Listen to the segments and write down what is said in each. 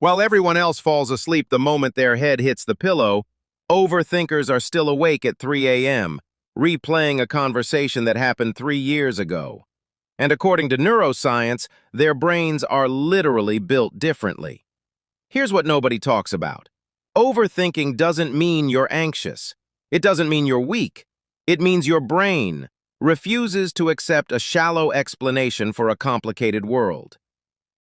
While everyone else falls asleep the moment their head hits the pillow, overthinkers are still awake at 3 a.m., replaying a conversation that happened 3 years ago. And according to neuroscience, their brains are literally built differently. Here's what nobody talks about. Overthinking doesn't mean you're anxious. It doesn't mean you're weak. It means your brain refuses to accept a shallow explanation for a complicated world.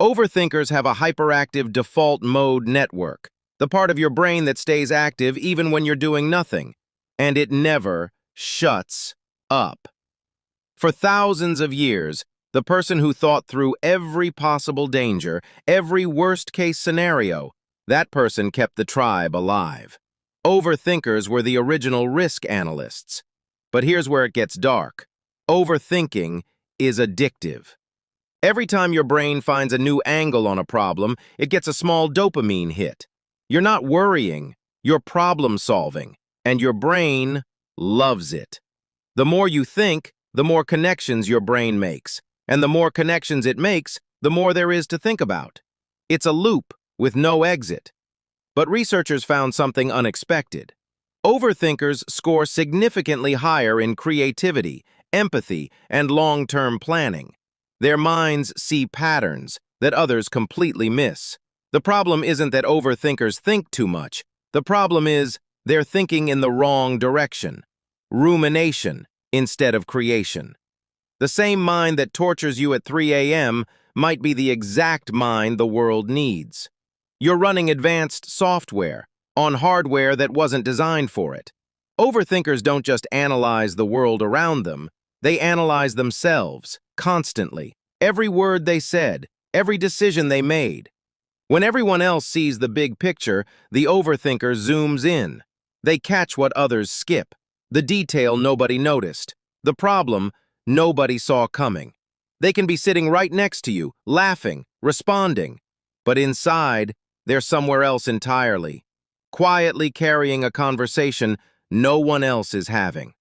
Overthinkers have a hyperactive default mode network, the part of your brain that stays active even when you're doing nothing, and it never shuts up. For thousands of years, the person who thought through every possible danger, every worst-case scenario, that person kept the tribe alive. Overthinkers were the original risk analysts. But here's where it gets dark. Overthinking is addictive. Every time your brain finds a new angle on a problem, it gets a small dopamine hit. You're not worrying, you're problem-solving, and your brain loves it. The more you think, the more connections your brain makes, and the more connections it makes, the more there is to think about. It's a loop with no exit. But researchers found something unexpected. Overthinkers score significantly higher in creativity, empathy, and long-term planning. Their minds see patterns that others completely miss. The problem isn't that overthinkers think too much. The problem is they're thinking in the wrong direction. Rumination instead of creation. The same mind that tortures you at 3 a.m. might be the exact mind the world needs. You're running advanced software on hardware that wasn't designed for it. Overthinkers don't just analyze the world around them, they analyze themselves, constantly. Every word they said, every decision they made. When everyone else sees the big picture, the overthinker zooms in. They catch what others skip, the detail nobody noticed, the problem nobody saw coming. They can be sitting right next to you, laughing, responding, but inside, they're somewhere else entirely, quietly carrying a conversation no one else is having.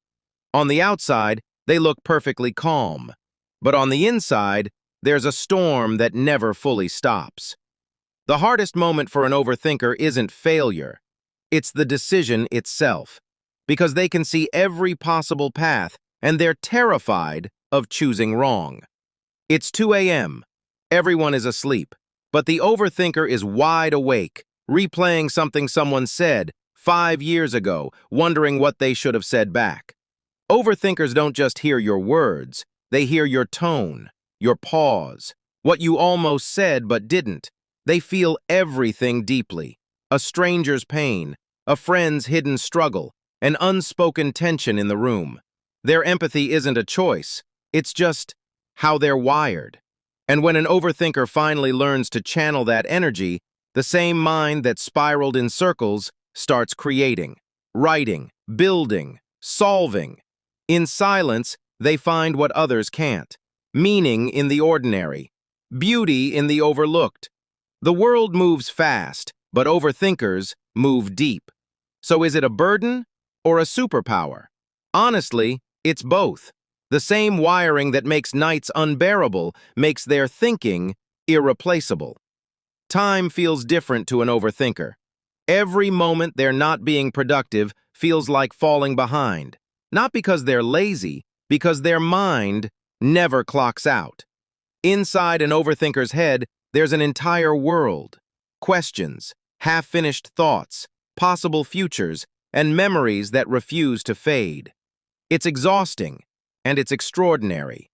On the outside, they look perfectly calm, but on the inside, there's a storm that never fully stops. The hardest moment for an overthinker isn't failure, it's the decision itself, because they can see every possible path and they're terrified of choosing wrong. It's 2 a.m. Everyone is asleep, but the overthinker is wide awake, replaying something someone said 5 years ago, wondering what they should have said back. Overthinkers don't just hear your words, they hear your tone, your pause, what you almost said but didn't. They feel everything deeply. A stranger's pain, a friend's hidden struggle, an unspoken tension in the room. Their empathy isn't a choice, it's just how they're wired. And when an overthinker finally learns to channel that energy, the same mind that spiraled in circles starts creating, writing, building, solving. In silence, they find what others can't. Meaning in the ordinary. Beauty in the overlooked. The world moves fast, but overthinkers move deep. So is it a burden or a superpower? Honestly, it's both. The same wiring that makes nights unbearable makes their thinking irreplaceable. Time feels different to an overthinker. Every moment they're not being productive feels like falling behind. Not because they're lazy, because their mind never clocks out. Inside an overthinker's head, there's an entire world. Questions, half-finished thoughts, possible futures, and memories that refuse to fade. It's exhausting, and it's extraordinary.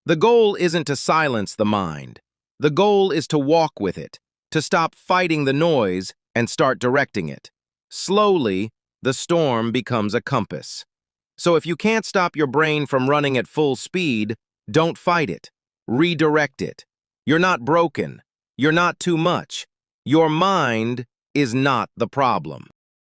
The goal isn't to silence the mind. The goal is to walk with it, to stop fighting the noise and start directing it. Slowly, the storm becomes a compass. So if you can't stop your brain from running at full speed, don't fight it. Redirect it. You're not broken. You're not too much. Your mind is not the problem.